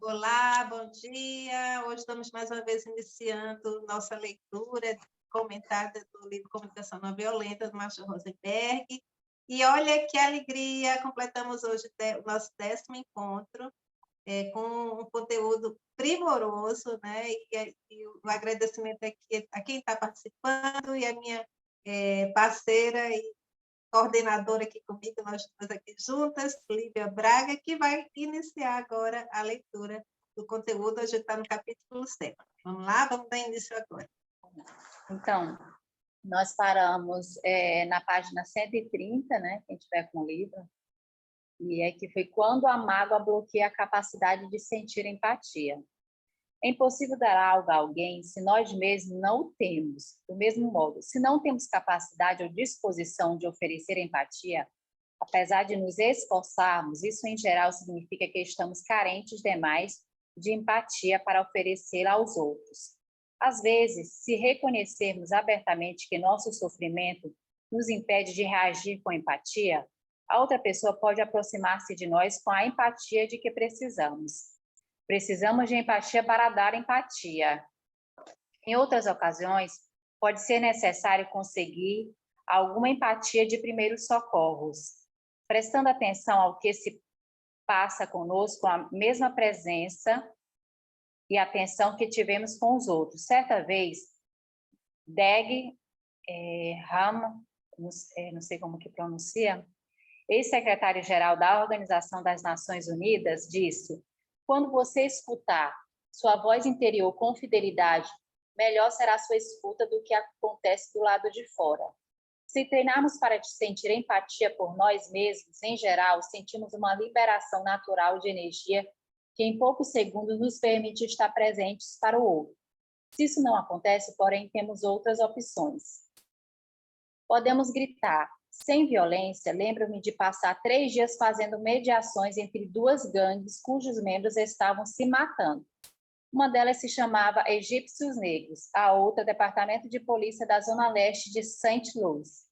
Olá, bom dia. Hoje estamos mais uma vez iniciando nossa leitura comentada do livro Comunicação Não Violenta, do Marshall Rosenberg. E olha que alegria, completamos hoje o nosso 10º encontro, com um conteúdo primoroso, né? E o agradecimento aqui a quem está participando e a minha parceira e coordenadora aqui comigo, nós duas aqui juntas, Lívia Braga, que vai iniciar agora a leitura do conteúdo. A gente está no capítulo 7. Vamos lá? Vamos dar início agora. Então, nós paramos na página 130, né? Quem tiver com o livro. E é que foi quando a mágoa bloqueia a capacidade de sentir empatia. É impossível dar algo a alguém se nós mesmos não o temos. Do mesmo modo, se não temos capacidade ou disposição de oferecer empatia, apesar de nos esforçarmos, isso em geral significa que estamos carentes demais de empatia para oferecer aos outros. Às vezes, se reconhecermos abertamente que nosso sofrimento nos impede de reagir com empatia, a outra pessoa pode aproximar-se de nós com a empatia de que precisamos. Precisamos de empatia para dar empatia. Em outras ocasiões, pode ser necessário conseguir alguma empatia de primeiros socorros, prestando atenção ao que se passa conosco, a mesma presença e atenção que tivemos com os outros. Certa vez, Dag Ram, não sei como que pronuncia, ex-secretário-geral da Organização das Nações Unidas, disse: quando você escutar sua voz interior com fidelidade, melhor será a sua escuta do que acontece do lado de fora. Se treinarmos para sentir empatia por nós mesmos, em geral, sentimos uma liberação natural de energia que em poucos segundos nos permite estar presentes para o outro. Se isso não acontece, porém, temos outras opções. Podemos gritar. Sem violência, lembro-me de passar 3 dias fazendo mediações entre 2 gangues cujos membros estavam se matando. Uma delas se chamava Egípcios Negros, a outra Departamento de Polícia da Zona Leste de St. Louis.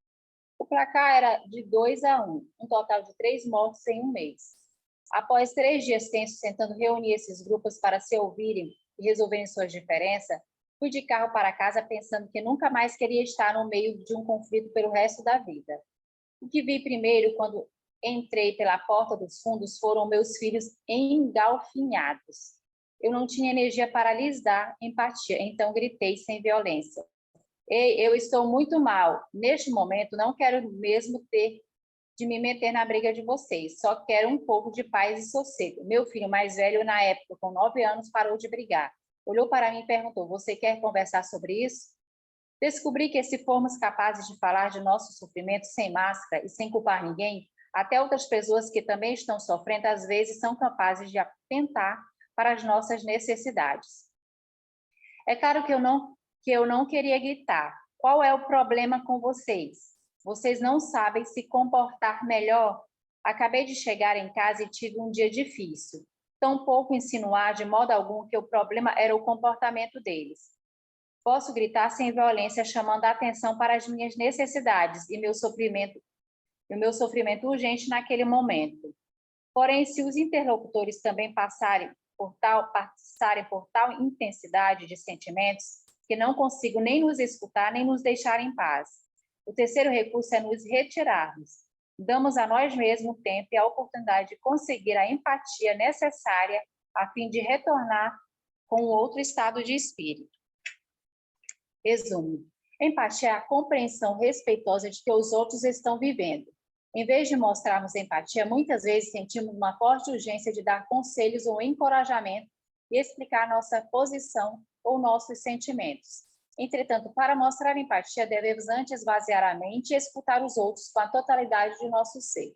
O placar era de 2-1, um total de 3 mortos em um mês. Após 3 dias tensos tentando reunir esses grupos para se ouvirem e resolverem suas diferenças, fui de carro para casa pensando que nunca mais queria estar no meio de um conflito pelo resto da vida. O que vi primeiro quando entrei pela porta dos fundos foram meus filhos engalfinhados. Eu não tinha energia para lhes dar empatia, então gritei sem violência. Ei, eu estou muito mal. Neste momento, não quero mesmo ter de me meter na briga de vocês. Só quero um pouco de paz e sossego. Meu filho mais velho, na época, com 9 anos, parou de brigar. Olhou para mim e perguntou: você quer conversar sobre isso? Descobri que se formos capazes de falar de nosso sofrimento sem máscara e sem culpar ninguém, até outras pessoas que também estão sofrendo, às vezes, são capazes de atentar para as nossas necessidades. É claro que eu não queria gritar. Qual é o problema com vocês? Vocês não sabem se comportar melhor? Acabei de chegar em casa e tive um dia difícil. Tampouco insinuar de modo algum que o problema era o comportamento deles. Posso gritar sem violência, chamando a atenção para as minhas necessidades e meu sofrimento urgente naquele momento. Porém, se os interlocutores também passarem por tal intensidade de sentimentos, que não consigo nem nos escutar, nem nos deixar em paz. O terceiro recurso é nos retirarmos. Damos a nós mesmos o tempo e a oportunidade de conseguir a empatia necessária a fim de retornar com outro estado de espírito. Resumo. Empatia é a compreensão respeitosa de que os outros estão vivendo. Em vez de mostrarmos empatia, muitas vezes sentimos uma forte urgência de dar conselhos ou encorajamento e explicar nossa posição ou nossos sentimentos. Entretanto, para mostrar empatia, devemos antes esvaziar a mente e escutar os outros com a totalidade de nosso ser.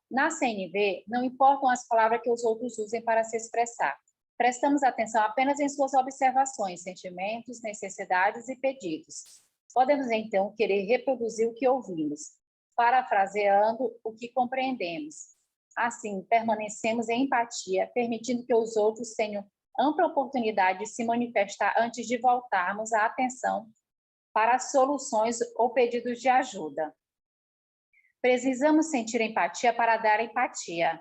Na CNV, não importam as palavras que os outros usem para se expressar. Prestamos atenção apenas em suas observações, sentimentos, necessidades e pedidos. Podemos, então, querer reproduzir o que ouvimos, parafraseando o que compreendemos. Assim, permanecemos em empatia, permitindo que os outros tenham ampla oportunidade de se manifestar antes de voltarmos a atenção para soluções ou pedidos de ajuda. Precisamos sentir empatia para dar empatia.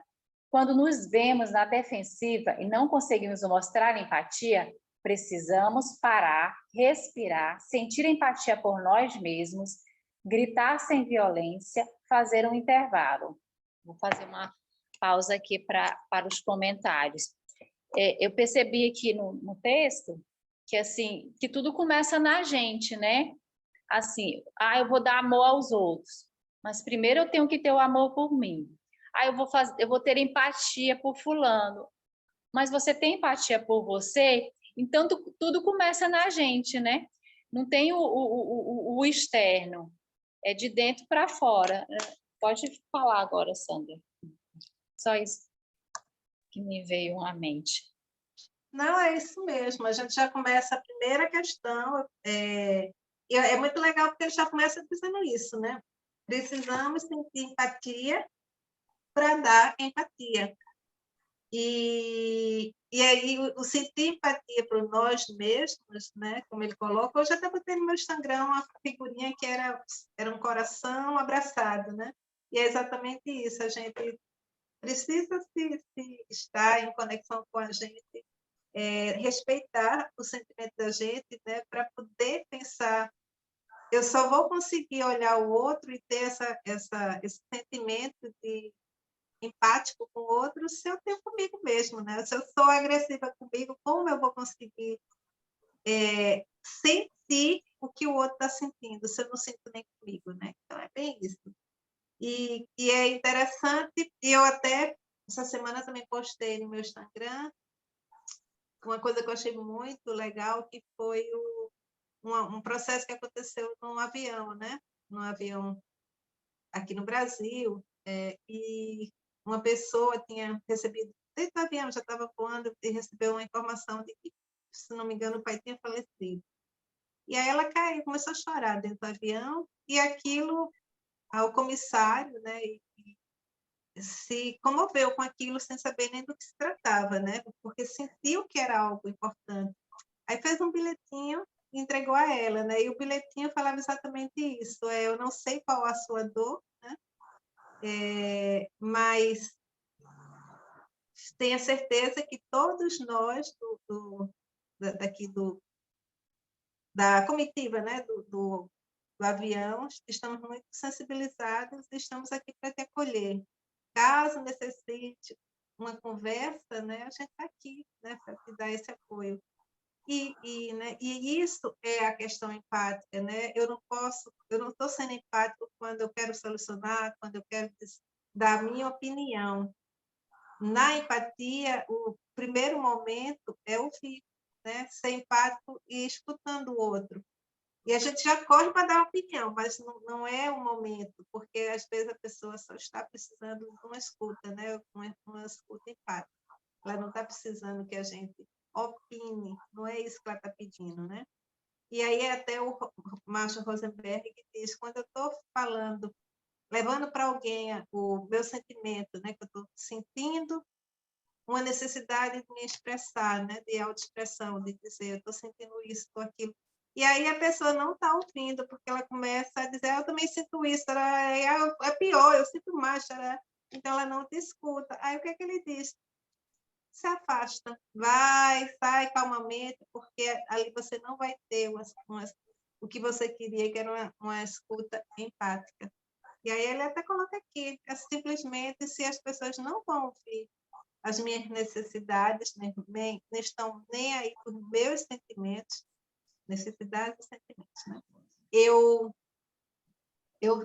Quando nos vemos na defensiva e não conseguimos mostrar empatia, precisamos parar, respirar, sentir empatia por nós mesmos, gritar sem violência, fazer um intervalo. Vou fazer uma pausa aqui para os comentários. Eu percebi aqui no texto que, assim, que tudo começa na gente, né? Assim, eu vou dar amor aos outros, mas primeiro eu tenho que ter o amor por mim. Eu vou ter empatia por fulano, mas você tem empatia por você? Então, tudo começa na gente, né? Não tem o externo, é de dentro para fora. Pode falar agora, Sandra. Só isso que me veio à mente. Não, é isso mesmo. A gente já começa a primeira questão. É muito legal porque ele já começa dizendo isso, né? Precisamos sentir empatia para dar empatia. E aí, o sentir empatia para nós mesmos, né? Como ele coloca, eu já estava tendo no meu Instagram uma figurinha que era um coração abraçado, né? E é exatamente isso, a gente precisa se estar em conexão com a gente, respeitar o sentimento da gente, né? Para poder pensar, eu só vou conseguir olhar o outro e ter esse sentimento de empático com o outro se eu tenho comigo mesmo, né? Se eu sou agressiva comigo, como eu vou conseguir sentir o que o outro está sentindo, se eu não sinto nem comigo, né? Então, é bem isso. E é interessante, e eu até, essa semana também postei no meu Instagram, uma coisa que eu achei muito legal, que foi um processo que aconteceu num avião, né? Num avião aqui no Brasil, e uma pessoa tinha recebido, dentro do avião, já estava voando, e recebeu uma informação de que, se não me engano, o pai tinha falecido. E aí ela caiu, começou a chorar dentro do avião, e aquilo, ao comissário, né, se comoveu com aquilo sem saber nem do que se tratava, né, porque sentiu que era algo importante. Aí fez um bilhetinho e entregou a ela, né, e o bilhetinho falava exatamente isso, eu não sei qual a sua dor, né, mas tenha certeza que todos nós daqui da comitiva, né, do avião, estamos muito sensibilizados e estamos aqui para te acolher. Caso necessite uma conversa, né, a gente está aqui, né, para te dar esse apoio. Né, e isso é a questão empática, né? Eu não estou sendo empático quando eu quero solucionar, quando eu quero dar a minha opinião. Na empatia, o primeiro momento é ouvir, né? Ser empático e escutando o outro. E a gente já corre para dar opinião, mas não é o momento, porque às vezes a pessoa só está precisando de uma escuta, né? Uma escuta empática. Ela não está precisando que a gente opine, não é isso que ela está pedindo, né? E aí até o Marshall Rosenberg diz, quando eu estou falando, levando para alguém o meu sentimento, né? Que eu estou sentindo uma necessidade de me expressar, né? De autoexpressão, de dizer, eu estou sentindo isso, estou aquilo. E aí a pessoa não está ouvindo, porque ela começa a dizer, eu também sinto isso, é pior, eu sinto mais, então ela não te escuta. Aí o que é que ele diz? Se afasta, sai calmamente, porque ali você não vai ter o que você queria, que era uma escuta empática. E aí ele até coloca aqui, simplesmente se as pessoas não vão ouvir as minhas necessidades, nem estão nem aí por meus sentimentos, necessidades e sentimentos, né? Eu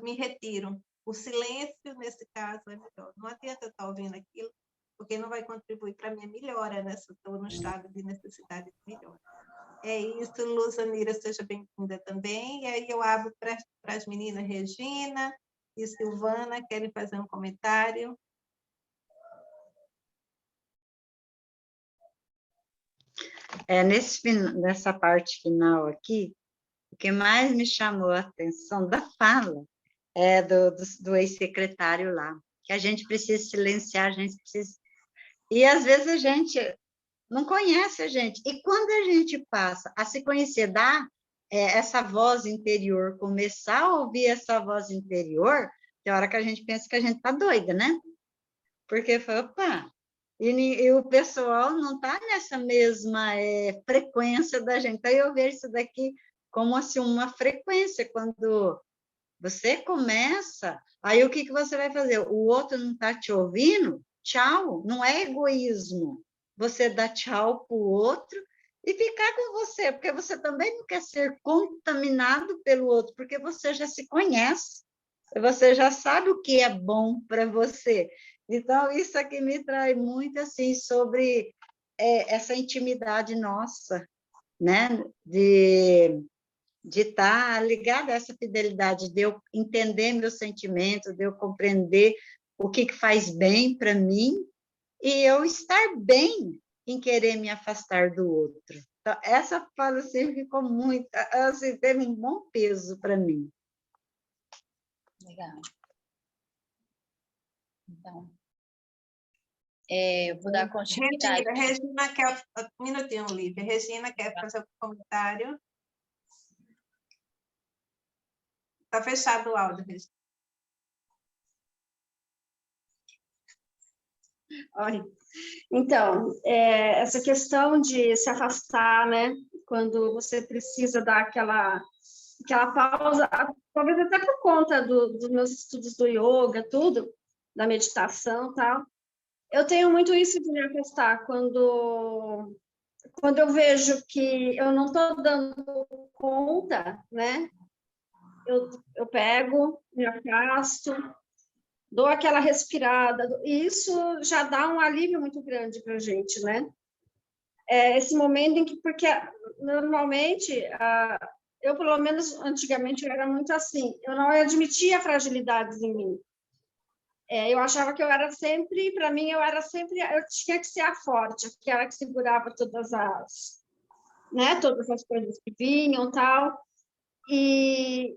me retiro. O silêncio, nesse caso, é melhor. Não adianta eu estar ouvindo aquilo, porque não vai contribuir para a minha melhora, né? Se eu estou no estado de necessidade de melhora. É isso, Luzanira, seja bem-vinda também. E aí eu abro para as meninas Regina e Silvana, querem fazer um comentário? Nessa parte final aqui, o que mais me chamou a atenção da fala é do ex-secretário lá, que a gente precisa silenciar, a gente precisa... E, às vezes, a gente não conhece a gente. E quando a gente passa a se conhecer, dar essa voz interior, começar a ouvir essa voz interior, tem hora que a gente pensa que a gente está doida, né? porque foi, opa, e o pessoal não está nessa mesma frequência da gente. Então, eu vejo isso daqui como assim, uma frequência, quando você começa, aí o que você vai fazer? O outro não está te ouvindo? Tchau, não é egoísmo. Você dá tchau para o outro e ficar com você, porque você também não quer ser contaminado pelo outro, porque você já se conhece, você já sabe o que é bom para você. Então, isso aqui me traz muito assim sobre essa intimidade nossa, né? De estar ligada a essa fidelidade, de eu entender meus sentimentos, de eu compreender o que faz bem para mim e eu estar bem em querer me afastar do outro. Então, essa fala assim ficou muito, assim, teve um bom peso para mim. Legal. Então, eu vou dar continuidade. Regina quer... Um minutinho, Lívia. Regina quer fazer um comentário. Está fechado o áudio, Regina. Olha, então, essa questão de se afastar, né? Quando você precisa dar aquela pausa, talvez até por conta dos meus estudos do yoga, tudo, da meditação e tal. Eu tenho muito isso de me afastar quando eu vejo que eu não estou dando conta, né? Eu pego, me afasto, dou aquela respirada, e isso já dá um alívio muito grande para a gente, né? Esse momento em que, porque normalmente, eu, pelo menos antigamente, eu era muito assim, eu não admitia fragilidades em mim. Eu achava que eu era sempre, para mim, eu tinha que ser a forte, aquela que segurava todas as coisas que vinham, tal. E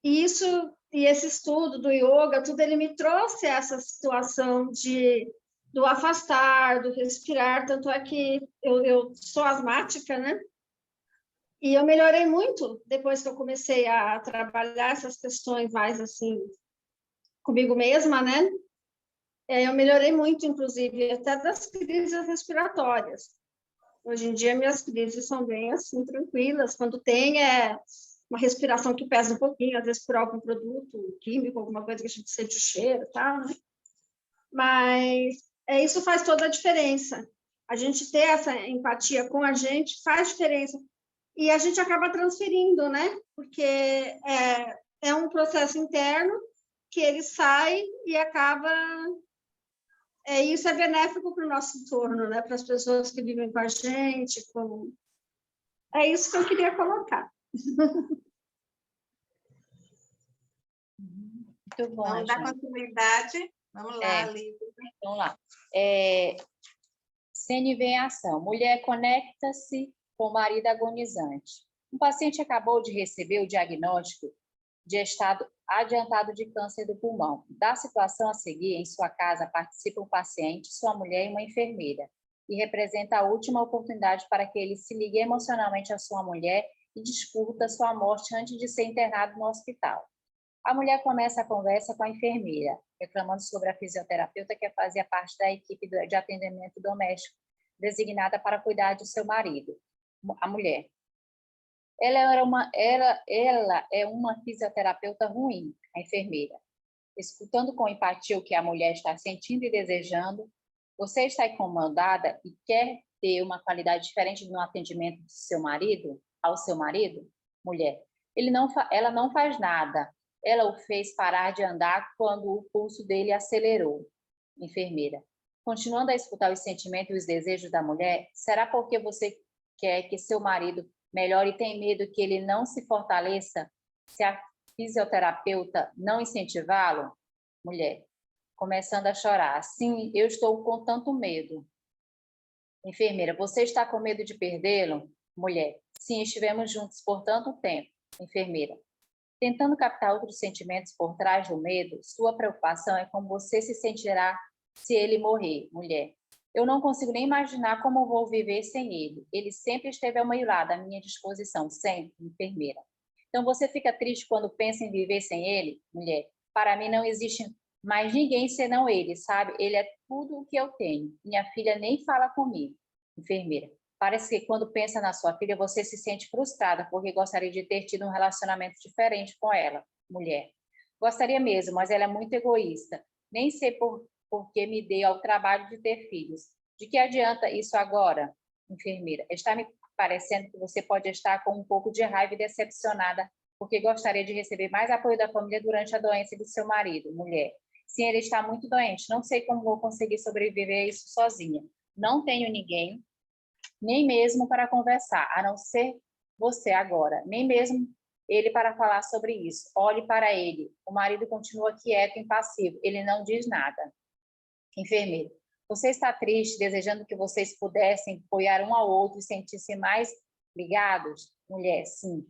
esse estudo do yoga, tudo, ele me trouxe essa situação do afastar, do respirar, tanto é que eu sou asmática, né? E eu melhorei muito depois que eu comecei a trabalhar essas questões mais assim comigo mesma, né? Eu melhorei muito, inclusive, até das crises respiratórias. Hoje em dia, minhas crises são bem assim, tranquilas. Quando tem uma respiração que pesa um pouquinho, às vezes por algum produto químico, alguma coisa que a gente sente o cheiro e tal, né? Mas isso faz toda a diferença. A gente ter essa empatia com a gente faz diferença. E a gente acaba transferindo, né? Porque é um processo interno que ele sai e acaba... isso é benéfico para o nosso entorno, né? Para as pessoas que vivem com a gente. É isso que eu queria colocar. Muito bom, Vamos dar continuidade. Vamos lá, Lívia. Vamos lá. CNV em ação. Mulher conecta-se com o marido agonizante. Um paciente acabou de receber o diagnóstico de estado adiantado de câncer do pulmão. Da situação a seguir, em sua casa participa um paciente, sua mulher e uma enfermeira, e representa a última oportunidade para que ele se ligue emocionalmente à sua mulher e discuta sua morte antes de ser internado no hospital. A mulher começa a conversa com a enfermeira, reclamando sobre a fisioterapeuta que fazia parte da equipe de atendimento doméstico, designada para cuidar de seu marido, a mulher. Ela é uma fisioterapeuta ruim, a enfermeira. Escutando com empatia o que a mulher está sentindo e desejando, você está incomodada e quer ter uma qualidade diferente no atendimento ao seu marido? Mulher. Ela não faz nada. Ela o fez parar de andar quando o pulso dele acelerou. Enfermeira. Continuando a escutar os sentimentos e os desejos da mulher, será porque você quer que seu marido melhore e tem medo que ele não se fortaleça se a fisioterapeuta não incentivá-lo? Mulher. Começando a chorar. Sim, eu estou com tanto medo. Enfermeira. Você está com medo de perdê-lo? Mulher. Sim, estivemos juntos por tanto tempo. Enfermeira. Tentando captar outros sentimentos por trás do medo, sua preocupação é como você se sentirá se ele morrer. Mulher. Eu não consigo nem imaginar como vou viver sem ele. Ele sempre esteve ao meu lado, à minha disposição, sempre. Enfermeira. Então, você fica triste quando pensa em viver sem ele? Mulher. Para mim, não existe mas ninguém senão ele, sabe? Ele é tudo o que eu tenho. Minha filha nem fala comigo. Enfermeira. Parece que quando pensa na sua filha, você se sente frustrada porque gostaria de ter tido um relacionamento diferente com ela, mulher. Gostaria mesmo, mas ela é muito egoísta. Nem sei por que me dei ao trabalho de ter filhos. De que adianta isso agora, enfermeira? Está me parecendo que você pode estar com um pouco de raiva e decepcionada porque gostaria de receber mais apoio da família durante a doença de seu marido, mulher. Sim, ele está muito doente. Não sei como vou conseguir sobreviver a isso sozinha. Não tenho ninguém, nem mesmo para conversar, a não ser você agora, nem mesmo ele para falar sobre isso. Olhe para ele. O marido continua quieto, impassivo. Ele não diz nada. Enfermeiro, você está triste, desejando que vocês pudessem apoiar um ao outro e sentir-se mais ligados? Mulher, sim.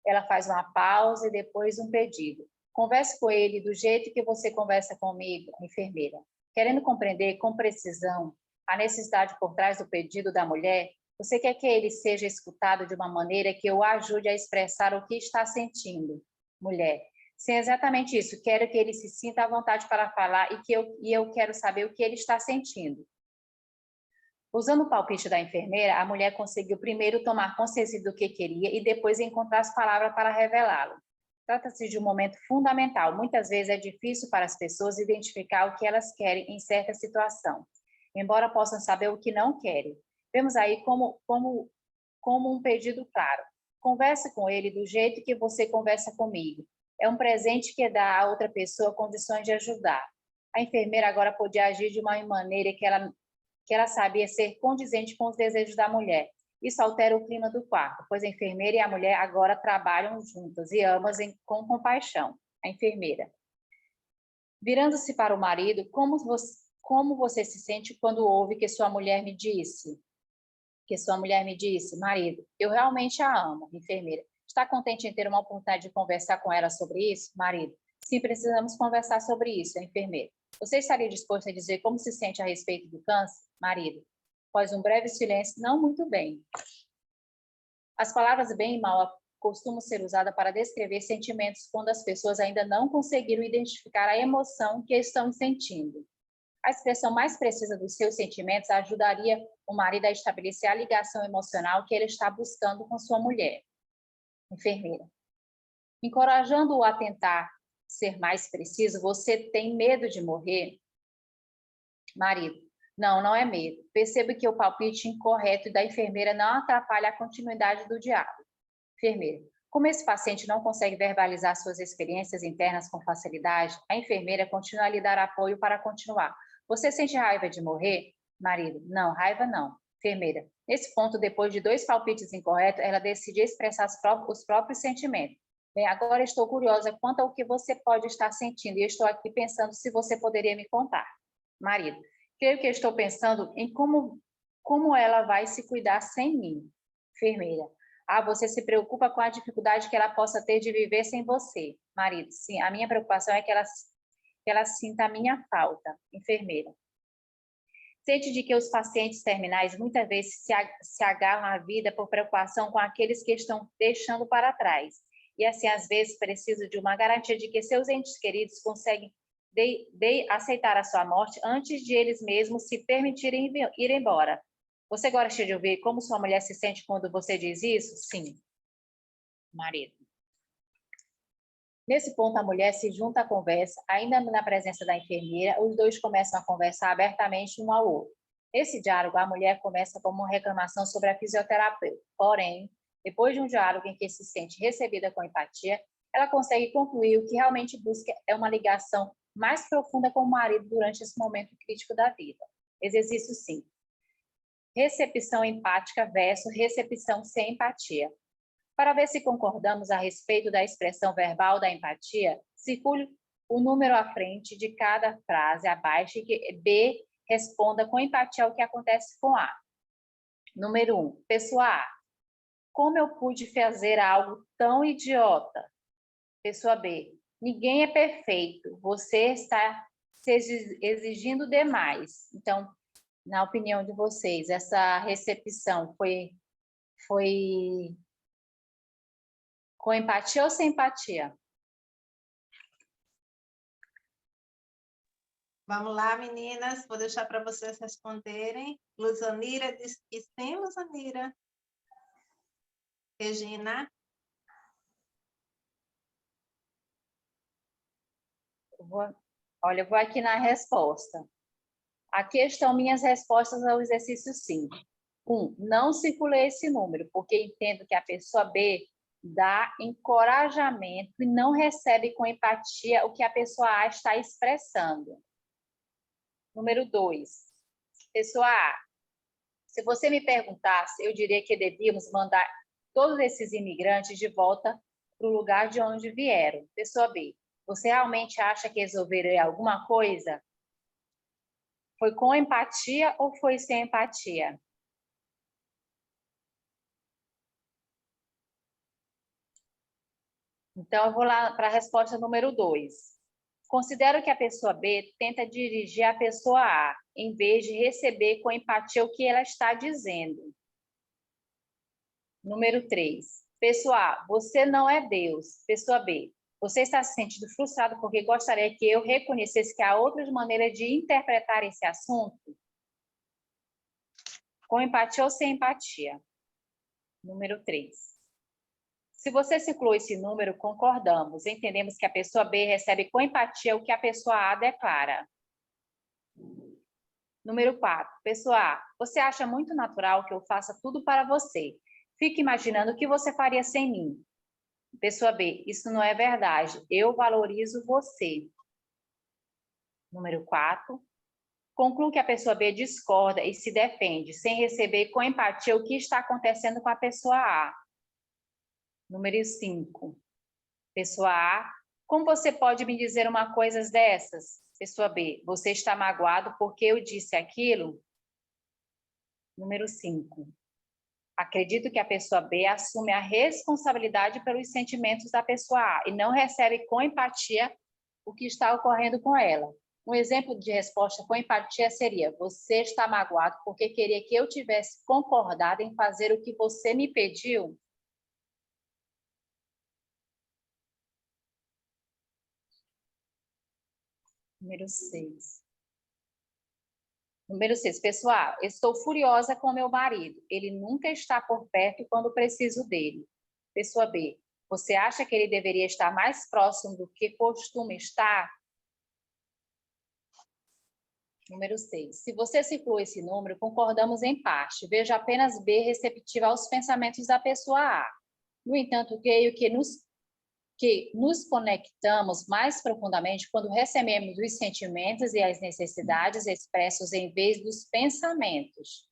Ela faz uma pausa e depois um pedido. Converse com ele do jeito que você conversa comigo, enfermeira. Querendo compreender com precisão a necessidade por trás do pedido da mulher, você quer que ele seja escutado de uma maneira que o ajude a expressar o que está sentindo. Mulher, sim, exatamente isso. Quero que ele se sinta à vontade para falar e eu quero saber o que ele está sentindo. Usando o palpite da enfermeira, a mulher conseguiu primeiro tomar consciência do que queria e depois encontrar as palavras para revelá-lo. Trata-se de um momento fundamental. Muitas vezes é difícil para as pessoas identificar o que elas querem em certa situação, embora possam saber o que não querem. Vemos aí como um pedido claro. Converse com ele do jeito que você conversa comigo. É um presente que dá a outra pessoa condições de ajudar. A enfermeira agora podia agir de uma maneira que ela sabia ser condizente com os desejos da mulher. Isso altera o clima do quarto, pois a enfermeira e a mulher agora trabalham juntas e ambas com compaixão. A enfermeira. Virando-se para o marido, como você se sente quando ouve que sua mulher me disse? Marido, eu realmente a amo, enfermeira. Está contente em ter uma oportunidade de conversar com ela sobre isso? Marido, sim, precisamos conversar sobre isso, enfermeira. Você estaria disposto a dizer como se sente a respeito do câncer? Marido, após um breve silêncio, não muito bem. As palavras bem e mal costumam ser usadas para descrever sentimentos quando as pessoas ainda não conseguiram identificar a emoção que estão sentindo. A expressão mais precisa dos seus sentimentos ajudaria o marido a estabelecer a ligação emocional que ele está buscando com sua mulher. Enfermeira. Encorajando-o a tentar ser mais preciso, você tem medo de morrer? Marido. Não, não é medo. Perceba que o palpite incorreto da enfermeira não atrapalha a continuidade do diálogo. Enfermeira. Como esse paciente não consegue verbalizar suas experiências internas com facilidade, a enfermeira continua a lhe dar apoio para continuar. Você sente raiva de morrer? Marido. Não, raiva não. Enfermeira. Nesse ponto, depois de 2 palpites incorretos, ela decide expressar os próprios sentimentos. Bem, agora estou curiosa quanto ao que você pode estar sentindo e estou aqui pensando se você poderia me contar. Marido. Creio que estou pensando em como ela vai se cuidar sem mim. Enfermeira. Ah, você se preocupa com a dificuldade que ela possa ter de viver sem você. Marido. Sim, a minha preocupação é que ela sinta a minha falta. Enfermeira. Sente de que os pacientes terminais muitas vezes se agarram à vida por preocupação com aqueles que estão deixando para trás. E assim, às vezes, precisa de uma garantia de que seus entes queridos conseguem aceitar a sua morte antes de eles mesmos se permitirem ir embora. Você gosta de ouvir como sua mulher se sente quando você diz isso? Sim. Marido. Nesse ponto, a mulher se junta à conversa, ainda na presença da enfermeira, os dois começam a conversar abertamente um ao outro. Nesse diálogo, a mulher começa com uma reclamação sobre a fisioterapeuta. Porém, depois de um diálogo em que se sente recebida com empatia, ela consegue concluir o que realmente busca é uma ligação mais profunda com o marido durante esse momento crítico da vida. Exercício 5. Recepção empática versus recepção sem empatia. Para ver se concordamos a respeito da expressão verbal da empatia, circule o número à frente de cada frase abaixo e que B responda com empatia ao que acontece com A. Número 1. Pessoa A. Como eu pude fazer algo tão idiota? Pessoa B. Ninguém é perfeito. Você está se exigindo demais. Então, na opinião de vocês, essa recepção foi com empatia ou sem empatia? Vamos lá, meninas, vou deixar para vocês responderem. Luzanira disse que sim, Luzanira. Regina? Olha, eu vou aqui na resposta. Aqui estão minhas respostas ao exercício 5. 1. Não circulei esse número, porque entendo que a pessoa B dá encorajamento e não recebe com empatia o que a pessoa A está expressando. Número 2. Pessoa A, se você me perguntasse, eu diria que devíamos mandar todos esses imigrantes de volta para o lugar de onde vieram. Pessoa B, você realmente acha que resolveria alguma coisa? Foi com empatia ou foi sem empatia? Então, eu vou lá para a resposta número 2. Considero que a pessoa B tenta dirigir a pessoa A, em vez de receber com empatia o que ela está dizendo. Número 3. Pessoa A, você não é Deus. Pessoa B, você está se sentindo frustrado porque gostaria que eu reconhecesse que há outras maneiras de interpretar esse assunto? Com empatia ou sem empatia? Número 3. Se você circulou esse número, concordamos. Entendemos que a pessoa B recebe com empatia o que a pessoa A declara. Número 4. Pessoa A, você acha muito natural que eu faça tudo para você. Fique imaginando o que você faria sem mim. Pessoa B, isso não é verdade. Eu valorizo você. Número 4. Concluo que a pessoa B discorda e se defende, sem receber com empatia o que está acontecendo com a pessoa A. Número 5. Pessoa A, como você pode me dizer uma coisa dessas? Pessoa B, você está magoado porque eu disse aquilo? Número 5. Acredito que a pessoa B assume a responsabilidade pelos sentimentos da pessoa A e não recebe com empatia o que está ocorrendo com ela. Um exemplo de resposta com empatia seria: você está magoado porque queria que eu tivesse concordado em fazer o que você me pediu? Número 6. Número 6. Pessoal, estou furiosa com meu marido. Ele nunca está por perto quando preciso dele. Pessoa B, você acha que ele deveria estar mais próximo do que costuma estar? Número 6. Se você circulou esse número, concordamos em parte. Vejo apenas B receptiva aos pensamentos da pessoa A. No entanto, creio que nos conectamos mais profundamente quando recebemos os sentimentos e as necessidades expressos em vez dos pensamentos.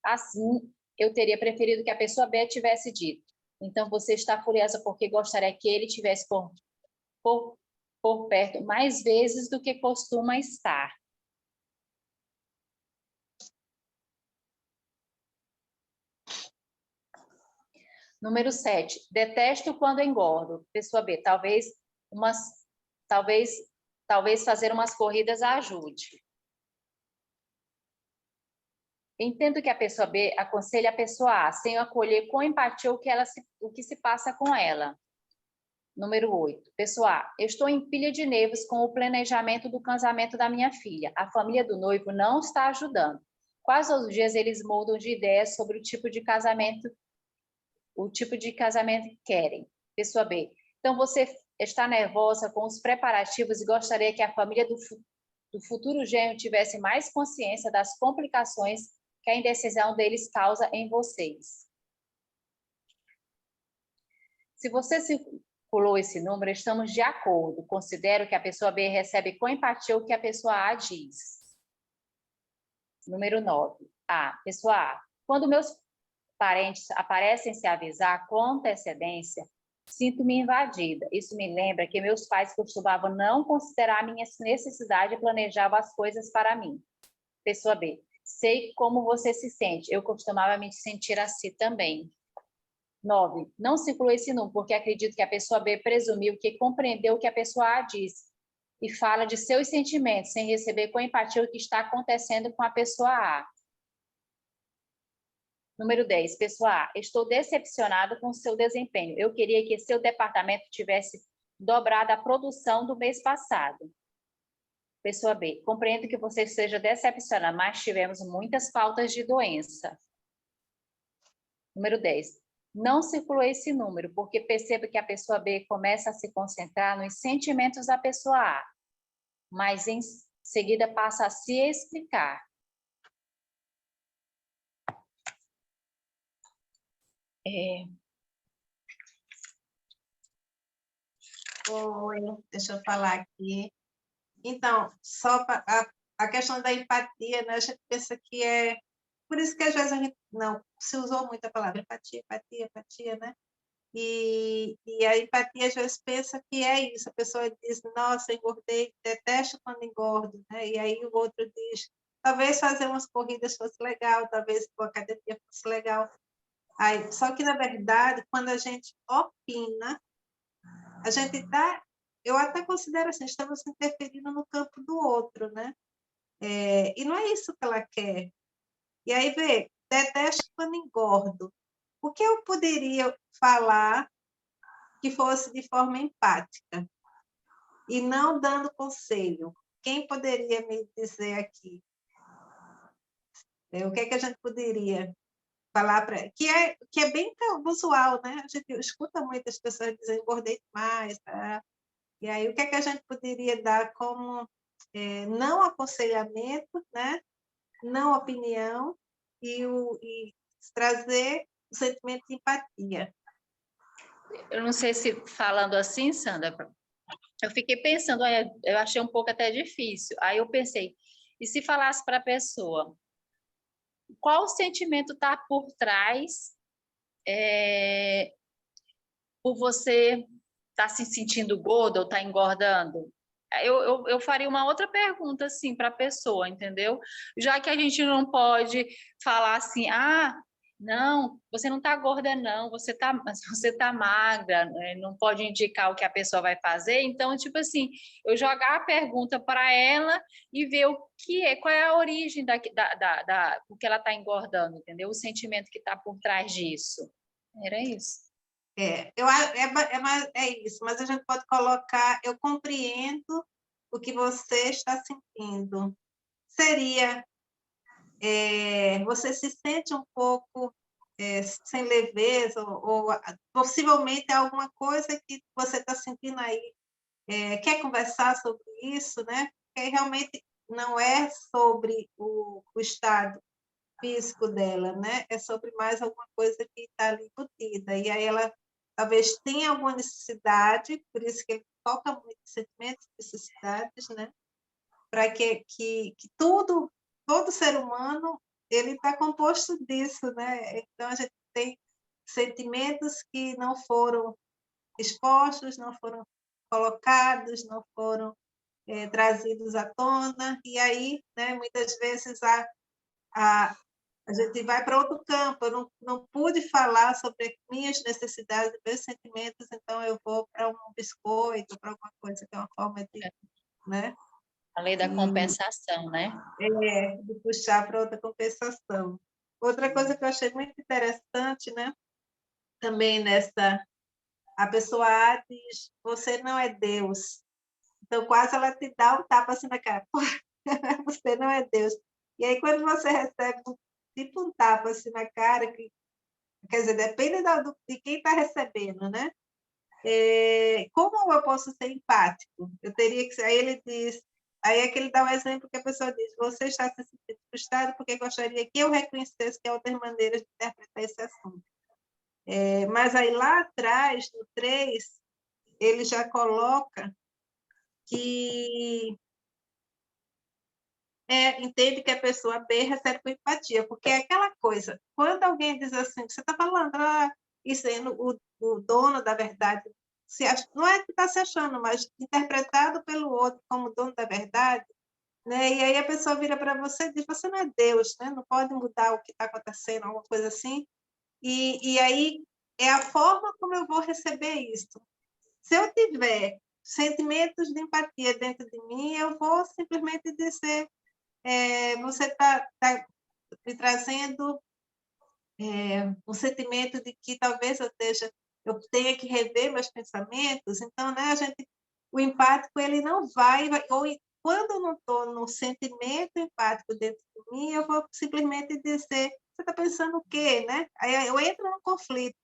Assim, eu teria preferido que a pessoa B tivesse dito: então você está furiosa porque gostaria que ele tivesse por perto mais vezes do que costuma estar. Número 7. Detesto quando engordo. Pessoa B, talvez fazer umas corridas ajude. Entendo que a pessoa B aconselha a pessoa A, sem acolher com empatia o que se passa com ela. Número 8. Pessoa A, eu estou em pilha de nervos com o planejamento do casamento da minha filha. A família do noivo não está ajudando. Quase todos os dias eles mudam de ideias sobre o tipo de casamento que querem. Pessoa B, então você está nervosa com os preparativos e gostaria que a família do futuro genro tivesse mais consciência das complicações que a indecisão deles causa em vocês. Se você circulou esse número, estamos de acordo. Considero que a pessoa B recebe com empatia o que a pessoa A diz. Número 9. A. Pessoa A. Quando meus parentes aparecem se avisar com antecedência, sinto-me invadida. Isso me lembra que meus pais costumavam não considerar a minha necessidade e planejavam as coisas para mim. Pessoa B. Sei como você se sente. Eu costumava me sentir assim também. 9. Não circulou esse número, porque acredito que a pessoa B presumiu que compreendeu o que a pessoa A disse e fala de seus sentimentos, sem receber com empatia o que está acontecendo com a pessoa A. Número 10. Pessoa A, estou decepcionado com seu desempenho. Eu queria que seu departamento tivesse dobrado a produção do mês passado. Pessoa B, compreendo que você seja decepcionada, mas tivemos muitas faltas de doença. Número 10. Não circulou esse número, porque percebo que a pessoa B começa a se concentrar nos sentimentos da pessoa A, mas em seguida passa a se explicar. Oi, deixa eu falar aqui. Então, só a questão da empatia, né? A gente pensa que é... Por isso que às vezes a gente não se usou muito a palavra empatia, empatia, empatia, né? E a empatia às vezes pensa que é isso. A pessoa diz, nossa, engordei, detesto quando engordo, né? E aí o outro diz, talvez fazer umas corridas fosse legal, talvez a academia fosse legal. Aí, só que, na verdade, quando a gente opina, a gente está... Eu até considero assim, estamos interferindo no campo do outro, né? E não é isso que ela quer. E aí, vê, detesto quando engordo. O que eu poderia falar que fosse de forma empática e não dando conselho? Quem poderia me dizer aqui? O que é que a gente poderia falar para... Que é bem usual, né? A gente escuta muitas pessoas dizendo engordei demais, tá? E aí, o que é que a gente poderia dar como não aconselhamento, né? Não opinião, e trazer o sentimento de empatia. Eu não sei se falando assim, Sandra, eu fiquei pensando, eu achei um pouco até difícil. Aí eu pensei, e se falasse para a pessoa, qual o sentimento está por trás por você estar se sentindo gorda ou estar engordando? Eu faria uma outra pergunta assim para a pessoa, entendeu? Já que a gente não pode falar assim, não, você não está gorda, não, você tá magra, né? Não pode indicar o que a pessoa vai fazer. Então, tipo assim, eu jogar a pergunta para ela e ver o que é, qual é a origem do que ela está engordando, entendeu? O sentimento que está por trás disso. Era isso. É isso, mas a gente pode colocar, eu compreendo o que você está sentindo. Seria, você se sente um pouco sem leveza, ou possivelmente alguma coisa que você está sentindo aí, quer conversar sobre isso, né? Porque realmente não é sobre o estado físico dela, né? É sobre mais alguma coisa que está ali embutida. E aí ela talvez tenha alguma necessidade, por isso que ele toca muito sentimentos, necessidades, né? Para que todo ser humano ele está composto disso, né? Então a gente tem sentimentos que não foram expostos, não foram colocados, não foram trazidos à tona, e aí, né, muitas vezes a gente vai para outro campo. Eu não pude falar sobre minhas necessidades, meus sentimentos, então eu vou para um biscoito, para alguma coisa que é uma forma de, né? A lei da compensação, né? De puxar para outra compensação. Outra coisa que eu achei muito interessante, né? Também a pessoa A diz, você não é Deus. Então, quase ela te dá um tapa assim na cara. Você não é Deus. E aí, quando você recebe tipo um tapa assim na cara, quer dizer, depende de quem está recebendo, né? Como eu posso ser empático? Eu teria que... Aí ele diz... Aí é que ele dá um exemplo que a pessoa diz, você está se sentindo frustrado porque gostaria que eu reconhecesse que há outras maneiras de interpretar esse assunto. Mas aí lá atrás, no 3, ele já coloca que entende que a pessoa B recebe com empatia, porque é aquela coisa, quando alguém diz assim, você está falando, e sendo o dono da verdade, não é que está se achando, mas interpretado pelo outro como dono da verdade, né? E aí a pessoa vira para você e diz, você não é Deus, né? Não pode mudar o que está acontecendo, alguma coisa assim, e aí é a forma como eu vou receber isso. Se eu tiver sentimentos de empatia dentro de mim, eu vou simplesmente dizer, você está me trazendo um sentimento de que talvez eu tenha que rever meus pensamentos. Então, né, o empático ele não vai, quando eu não estou no sentimento empático dentro de mim, eu vou simplesmente dizer, você está pensando o quê, né? Aí eu entro no conflito.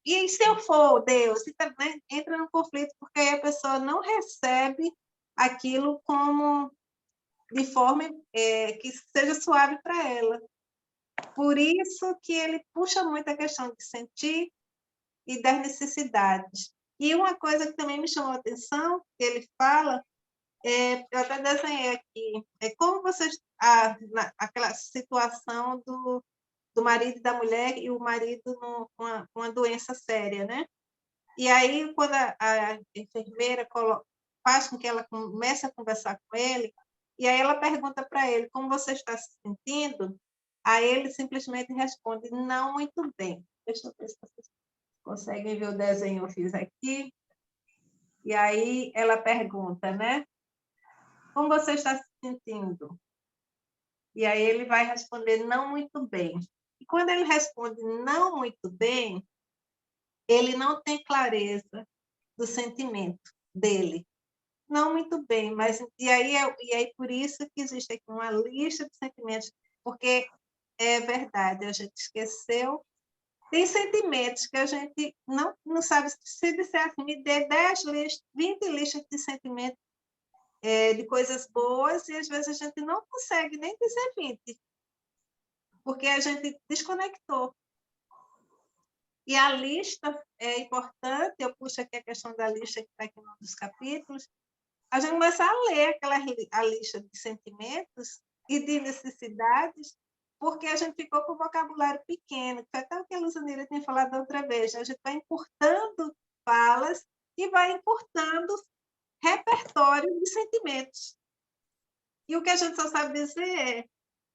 E se eu for Deus, né? Entra no conflito, porque aí a pessoa não recebe aquilo como de forma que seja suave para ela. Por isso que ele puxa muito a questão de sentir e das necessidades. E uma coisa que também me chamou a atenção, que ele fala, eu até desenhei aqui, como vocês, aquela situação do marido e da mulher e o marido com uma doença séria, né? E aí, quando a enfermeira faz com que ela comece a conversar com ele, e aí ela pergunta para ele como você está se sentindo, aí ele simplesmente responde, não muito bem. Deixa eu ver se vocês conseguem ver o desenho que eu fiz aqui. E aí ela pergunta, né? Como você está se sentindo? E aí ele vai responder, não muito bem. E quando ele responde não muito bem, ele não tem clareza do sentimento dele. Não muito bem, mas e aí por isso que existe aqui uma lista de sentimentos, porque é verdade, a gente esqueceu. Tem sentimentos que a gente não sabe, se disser assim, me dê 10 listas, 20 listas de sentimentos, de coisas boas, e às vezes a gente não consegue nem dizer 20, porque a gente desconectou. E a lista é importante, eu puxo aqui a questão da lista que está aqui num dos capítulos, a gente começa a ler a lista de sentimentos e de necessidades, porque a gente ficou com o vocabulário pequeno, que foi até o que a Luzanira tinha falado da outra vez, a gente vai encurtando falas e vai encurtando repertório de sentimentos. E o que a gente só sabe dizer é,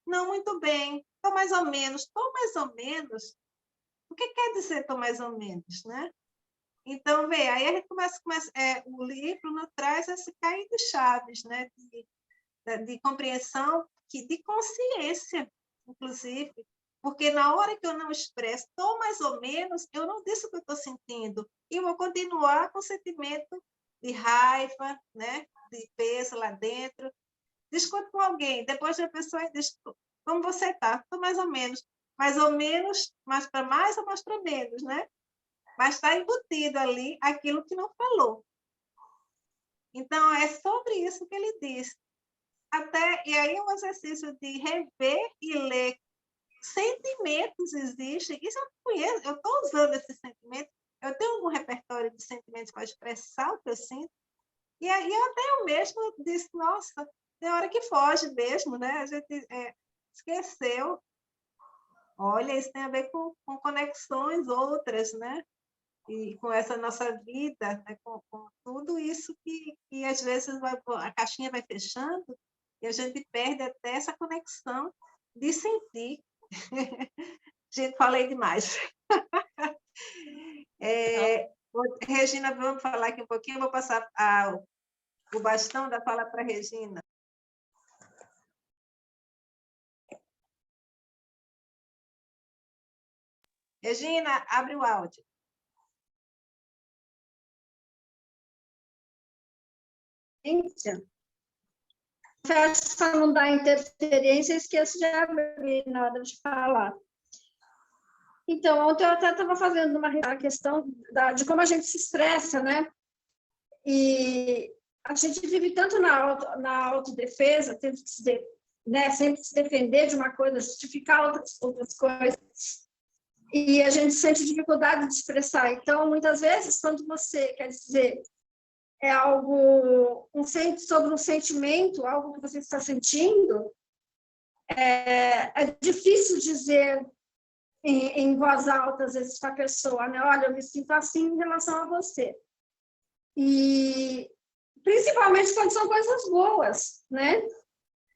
não muito bem, estou mais ou menos, estou mais ou menos. O que quer dizer estou mais ou menos, né? Então, vê, aí a gente começa o livro nos traz esse cair de chaves, né? De compreensão, de consciência, inclusive, porque na hora que eu não expresso, estou mais ou menos, eu não disse o que eu estou sentindo, e vou continuar com o sentimento de raiva, né? De peso lá dentro. Discuto com alguém, depois a pessoa diz, como você está? Estou mais ou menos, mais para mais ou mais para menos, né? Mas está embutido ali aquilo que não falou. Então, é sobre isso que ele diz. E aí é um exercício de rever e ler. Sentimentos existem, isso eu conheço, eu estou usando esses sentimentos, eu tenho algum repertório de sentimentos para expressar o que eu sinto, e aí eu mesmo disse, nossa, tem hora que foge mesmo, né? A gente esqueceu. Olha, isso tem a ver com conexões outras, né? E com essa nossa vida, né? com tudo isso que às vezes a caixinha vai fechando e a gente perde até essa conexão de sentir. Gente, falei demais. Regina, vamos falar aqui um pouquinho, eu vou passar o bastão da fala para a Regina. Regina, abre o áudio. Confesso para não dar interferência, esqueço de abrir na hora de falar. Então, ontem eu até estava fazendo uma questão de como a gente se expressa, né? E a gente vive tanto na autodefesa, tendo que sempre se defender de uma coisa, justificar outras coisas. E a gente sente dificuldade de expressar. Então, muitas vezes, quando você quer dizer sobre um sentimento, algo que você está sentindo, é difícil dizer em voz alta, às vezes, para a pessoa, né? Olha, eu me sinto assim em relação a você. E, principalmente, quando são coisas boas, né?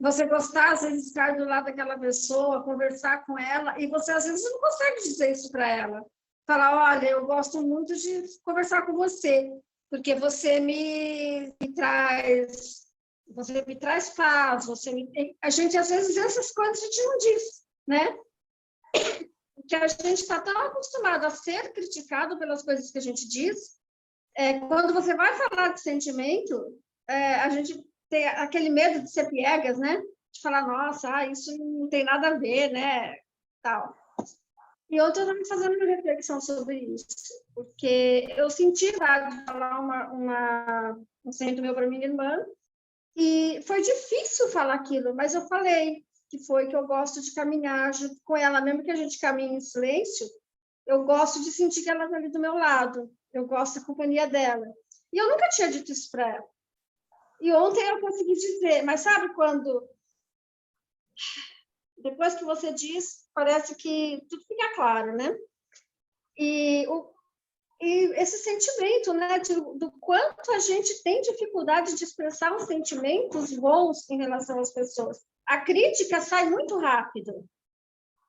Você gostar, às vezes, de estar do lado daquela pessoa, conversar com ela, e você, às vezes, não consegue dizer isso para ela. Falar, olha, eu gosto muito de conversar com você, porque você me traz paz, a gente, às vezes, essas coisas a gente não diz, né? Porque a gente está tão acostumado a ser criticado pelas coisas que a gente diz, quando você vai falar de sentimento, a gente tem aquele medo de ser piegas, né? De falar, nossa, isso não tem nada a ver, né? Tal. E ontem eu estava me fazendo uma reflexão sobre isso, porque eu senti lá de falar um sentimento meu para minha irmã, e foi difícil falar aquilo, mas eu falei que foi que eu gosto de caminhar junto com ela, mesmo que a gente caminhe em silêncio, eu gosto de sentir que ela está ali do meu lado, eu gosto da companhia dela. E eu nunca tinha dito isso para ela. E ontem eu consegui dizer, mas sabe quando, depois que você diz, parece que tudo fica claro, né? E esse sentimento, né, do quanto a gente tem dificuldade de expressar os sentimentos bons em relação às pessoas. A crítica sai muito rápido,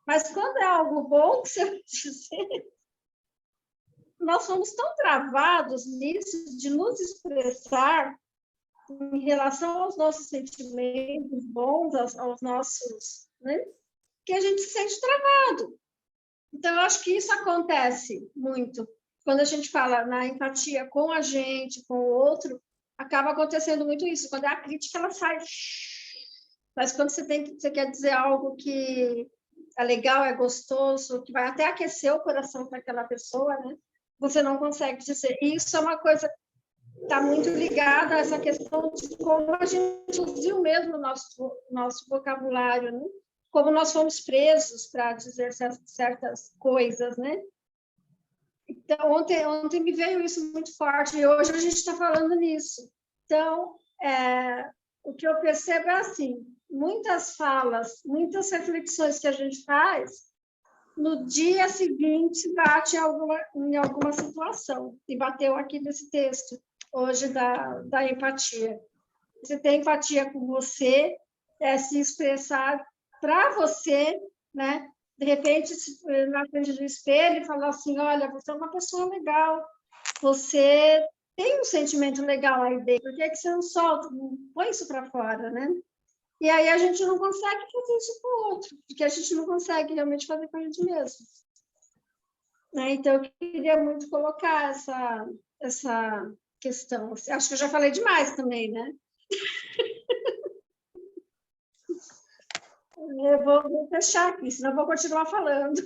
mas quando é algo bom, você dizer, nós somos tão travados nisso de nos expressar em relação aos nossos sentimentos bons, aos nossos, né, que a gente se sente travado. Então, eu acho que isso acontece muito. Quando a gente fala na empatia com a gente, com o outro, acaba acontecendo muito isso. Quando é a crítica, ela sai. Mas quando você quer dizer algo que é legal, é gostoso, que vai até aquecer o coração para aquela pessoa, né? Você não consegue dizer. E isso é uma coisa que está muito ligada a essa questão de como a gente usa mesmo o nosso vocabulário, né? Como nós fomos presos para dizer certas coisas, né? Então, ontem me veio isso muito forte, e hoje a gente está falando nisso. Então, o que eu percebo é assim, muitas falas, muitas reflexões que a gente faz, no dia seguinte bate em alguma situação, e bateu aqui nesse texto, hoje, da empatia. Você tem empatia com você, se expressar para você, né? De repente, na frente do espelho, falar assim, olha, você é uma pessoa legal, você tem um sentimento legal aí dentro, por que você não solta, não põe isso para fora, né? E aí a gente não consegue fazer isso com o outro, porque a gente não consegue realmente fazer com a gente mesmo. Né? Então, eu queria muito colocar essa questão. Acho que eu já falei demais também, né? Eu vou fechar aqui, senão eu vou continuar falando.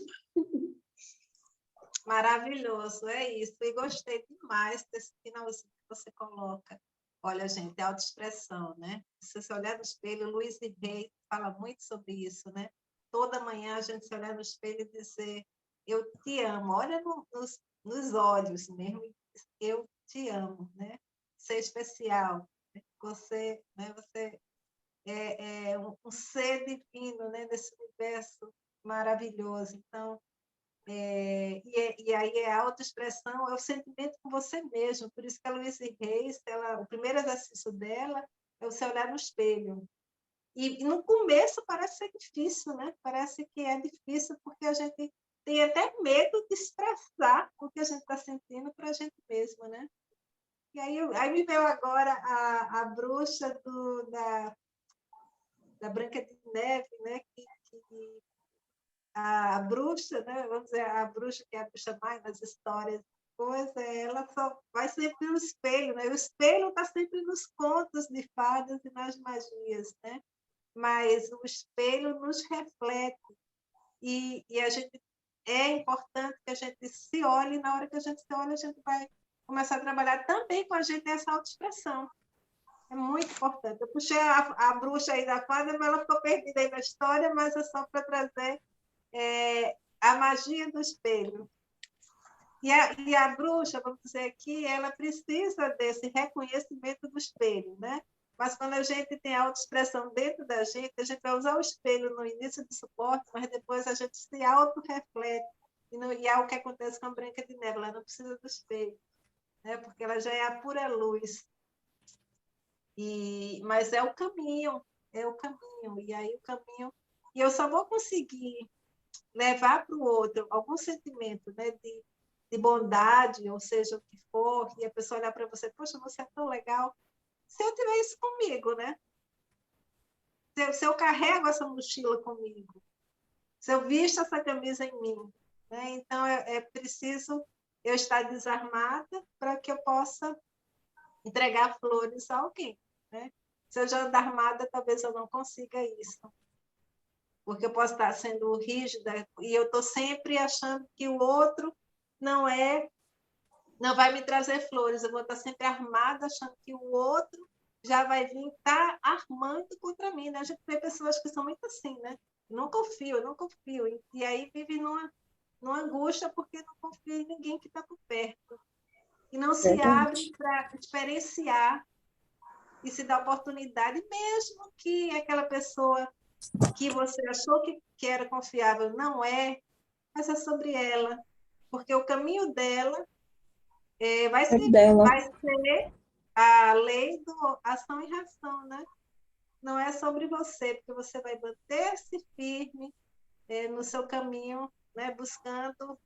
Maravilhoso, é isso. E gostei demais desse finalzinho que você coloca. Olha, gente, é autoexpressão, né? Se você olhar no espelho, Luiz de Rei fala muito sobre isso, né? Toda manhã a gente se olhar no espelho e dizer, eu te amo. Olha nos olhos mesmo, eu te amo, né? Você é especial. Você, né? Você é um ser divino, né? Desse universo maravilhoso. Então, e aí a autoexpressão é o sentimento com você mesmo. Por isso que a Louise Reis, o primeiro exercício dela é você olhar no espelho. E no começo parece ser difícil, né? Parece que é difícil porque a gente tem até medo de expressar o que a gente está sentindo para a gente mesma, né? E aí me veio agora a bruxa da Branca de Neve, né? Que a bruxa, né? Vamos dizer, a bruxa que é a bruxa mais nas histórias, coisa, ela só vai sempre no espelho, né? O espelho está sempre nos contos de fadas e nas magias, né? Mas o espelho nos reflete e a gente é importante que a gente se olhe, na hora que a gente se olha, a gente vai começar a trabalhar também com a gente essa autoexpressão. É muito importante. Eu puxei a bruxa aí da fada, mas ela ficou perdida aí na história, mas é só para trazer a magia do espelho. E a bruxa, vamos dizer aqui, ela precisa desse reconhecimento do espelho, né? Mas quando a gente tem autoexpressão dentro da gente, a gente vai usar o espelho no início do suporte, mas depois a gente se auto-reflete. E é o que acontece com a Branca de Neve, ela não precisa do espelho, né? Porque ela já é a pura luz. Mas é o caminho. E aí o caminho... E eu só vou conseguir levar para o outro algum sentimento, né, de bondade, ou seja, o que for, e a pessoa olhar para você, poxa, você é tão legal, se eu tiver isso comigo, né? Se eu carrego essa mochila comigo, se eu visto essa camisa em mim, né? Então é preciso eu estar desarmada para que eu possa entregar flores a alguém, né? Se eu já andar armada, talvez eu não consiga isso, porque eu posso estar sendo rígida e eu estou sempre achando que o outro não vai me trazer flores, eu vou estar sempre armada achando que o outro já vai vir estar armando contra mim, né? A gente vê pessoas que são muito assim, né? Não confio, não confio, e aí vive numa angústia porque não confia em ninguém que está por perto. E não se abre para diferenciar e se dar oportunidade, mesmo que aquela pessoa que você achou que era confiável não é, mas é sobre ela. Porque o caminho dela vai ser a lei do ação e reação, né? Não é sobre você, porque você vai manter-se firme no seu caminho, né? Buscando.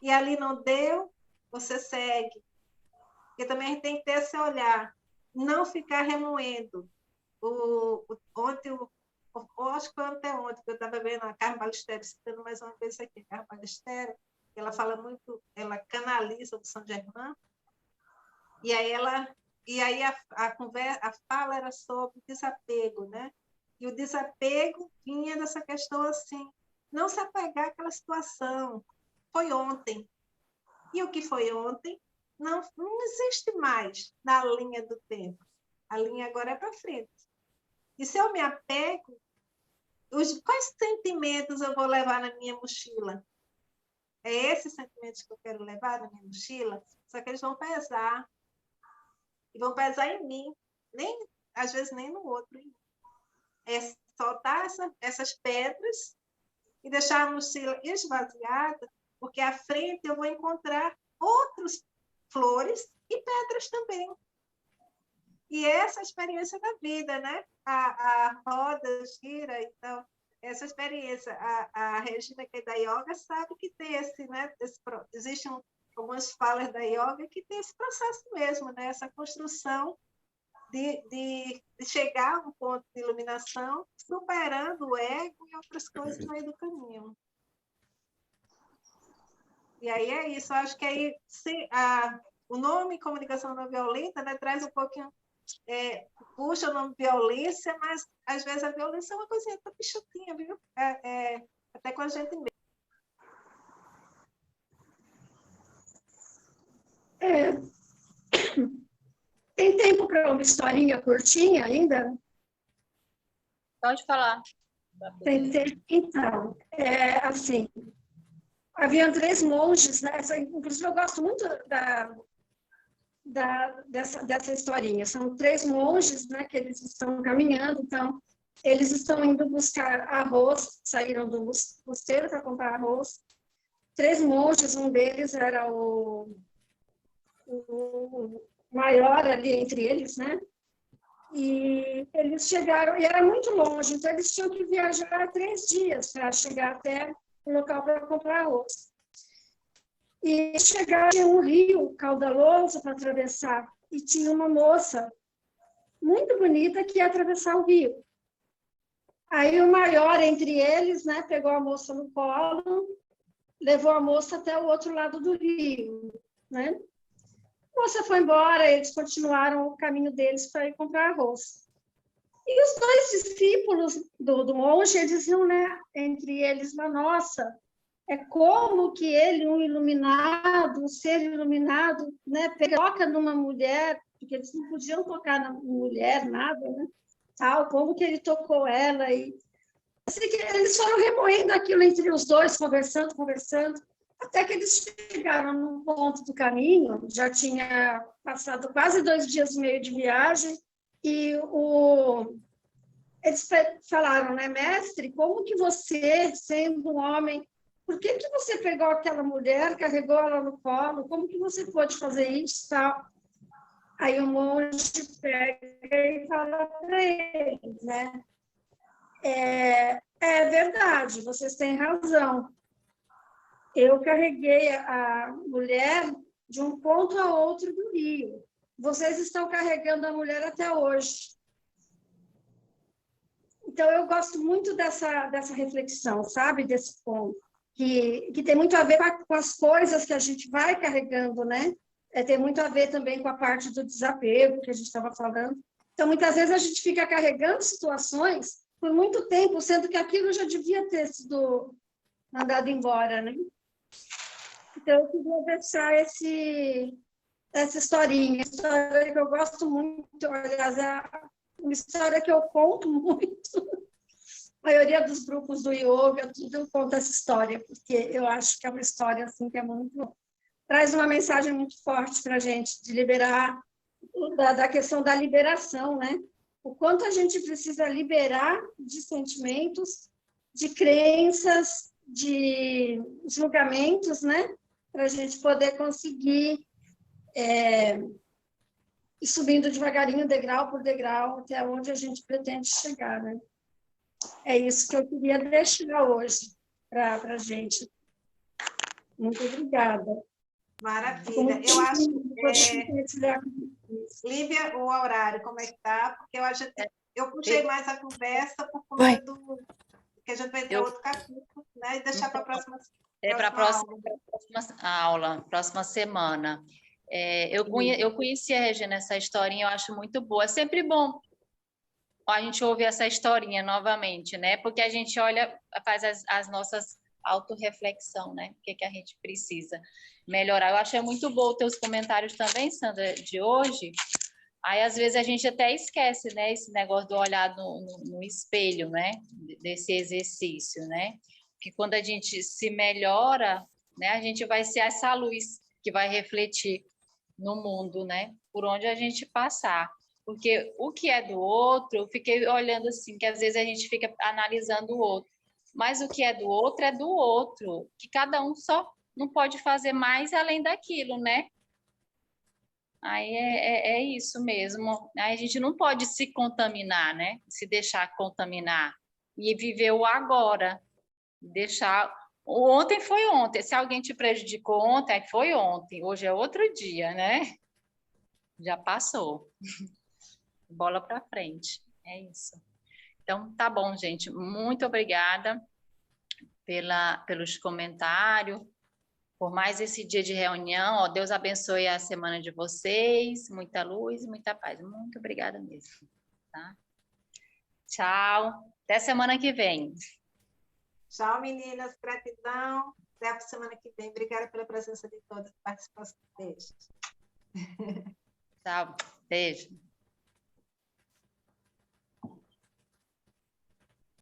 E ali não deu, você segue. Porque também a gente tem que ter esse olhar, não ficar remoendo. Ontem, acho que foi anteontem, que eu estava vendo a Carmen Ballestero, citando mais uma vez aqui, a Carmen Ballestero, ela fala muito, ela canaliza o São Germain, e aí a fala era sobre desapego, né? E o desapego vinha dessa questão assim, não se apegar àquela situação. Foi ontem. E o que foi ontem não existe mais na linha do tempo. A linha agora é para frente. E se eu me apego, quais sentimentos eu vou levar na minha mochila? É esses sentimentos que eu quero levar na minha mochila? Só que eles vão pesar. E vão pesar em mim. Às vezes nem no outro. É soltar essas pedras e deixar a mochila esvaziada, porque à frente eu vou encontrar outras flores e pedras também. E essa é a experiência da vida, né? A roda gira, então, essa experiência. A Regina, que é da yoga, sabe que tem né? Existem algumas falas da yoga que tem esse processo mesmo, né? Essa construção de chegar a um ponto de iluminação, superando o ego e outras coisas no meio do caminho. E aí é isso, eu acho que aí o nome comunicação não violenta, né, traz um pouquinho, puxa o nome violência, mas às vezes a violência é uma coisinha tão pichutinha, viu? Até com a gente mesmo. Tem tempo para uma historinha curtinha ainda? Pode falar. Tem tempo. Então, assim, havia 3 monges, né? Inclusive eu gosto muito dessa historinha. São 3 monges, né? Que eles estão caminhando, então eles estão indo buscar arroz, saíram do mosteiro para comprar arroz. 3 monges, um deles era o maior ali entre eles, né? E eles chegaram, e era muito longe, então eles tinham que viajar 3 dias para chegar até o local para comprar arroz. E chegaram, tinha um rio caudaloso para atravessar, e tinha uma moça muito bonita que ia atravessar o rio. Aí o maior entre eles, né, pegou a moça no colo, levou a moça até o outro lado do rio, né? A moça foi embora, eles continuaram o caminho deles para ir comprar arroz. E os 2 discípulos do monge, eles diziam, né, entre eles, nossa, é como que ele, um iluminado, um ser iluminado, né, toca numa mulher, porque eles não podiam tocar na mulher, nada, né? Tal, como que ele tocou ela. E assim, que eles foram remoendo aquilo entre os 2, conversando, até que eles chegaram num ponto do caminho, já tinha passado quase 2 dias e meio de viagem, e eles falaram, né, mestre, como que você, sendo um homem, por que você pegou aquela mulher, carregou ela no colo, como que você pôde fazer isso, tal? Aí o monge pega e fala para eles, né, é verdade, vocês têm razão. Eu carreguei a mulher de um ponto a outro do rio. Vocês estão carregando a mulher até hoje. Então, eu gosto muito dessa reflexão, sabe? Desse ponto, que tem muito a ver com as coisas que a gente vai carregando, né? tem muito a ver também com a parte do desapego que a gente estava falando. Então, muitas vezes a gente fica carregando situações por muito tempo, sendo que aquilo já devia ter sido mandado embora, né? Então, eu queria deixar essa historinha que eu gosto muito, aliás, é uma história que eu conto muito. A maioria dos grupos do yoga, tudo eu conto essa história, porque eu acho que é uma história assim, que é muito... traz uma mensagem muito forte para a gente, de liberar, da questão da liberação, né? O quanto a gente precisa liberar de sentimentos, de crenças, de julgamentos, né? Para a gente poder conseguir ir subindo devagarinho, degrau por degrau, até onde a gente pretende chegar, né? É isso que eu queria deixar hoje para a gente. Muito obrigada. Maravilha. Eu acho Lívia, o horário, como é que tá? Porque eu puxei mais a conversa por conta do que a gente vai ter outro capítulo, né? E deixar para a próxima aula, próxima semana. Eu conheci a Regina, essa historinha, eu acho muito boa. É sempre bom a gente ouvir essa historinha novamente, né? Porque a gente olha, faz as nossas autorreflexão, né? O que a gente precisa melhorar. Eu achei muito bom os teus comentários também, Sandra, de hoje. Aí, às vezes, a gente até esquece, né? Esse negócio do olhar no espelho, né? Desse exercício, né? Que quando a gente se melhora, né? A gente vai ser essa luz que vai refletir no mundo, né? Por onde a gente passar. Porque o que é do outro, eu fiquei olhando assim, que às vezes a gente fica analisando o outro. Mas o que é do outro, que cada um só não pode fazer mais além daquilo, né? Aí é isso mesmo. Aí a gente não pode se contaminar, né? Se deixar contaminar. E viver o agora. Deixar... O ontem foi ontem. Se alguém te prejudicou ontem, aí foi ontem. Hoje é outro dia, né? Já passou. Bola para frente. É isso. Então, tá bom, gente. Muito obrigada pelos comentários, por mais esse dia de reunião. Ó, Deus abençoe a semana de vocês. Muita luz e muita paz. Muito obrigada mesmo. Tá? Tchau. Até semana que vem. Tchau, meninas. Gratidão. Até a semana que vem. Obrigada pela presença de todos e participação. Beijo. Tchau. Beijo.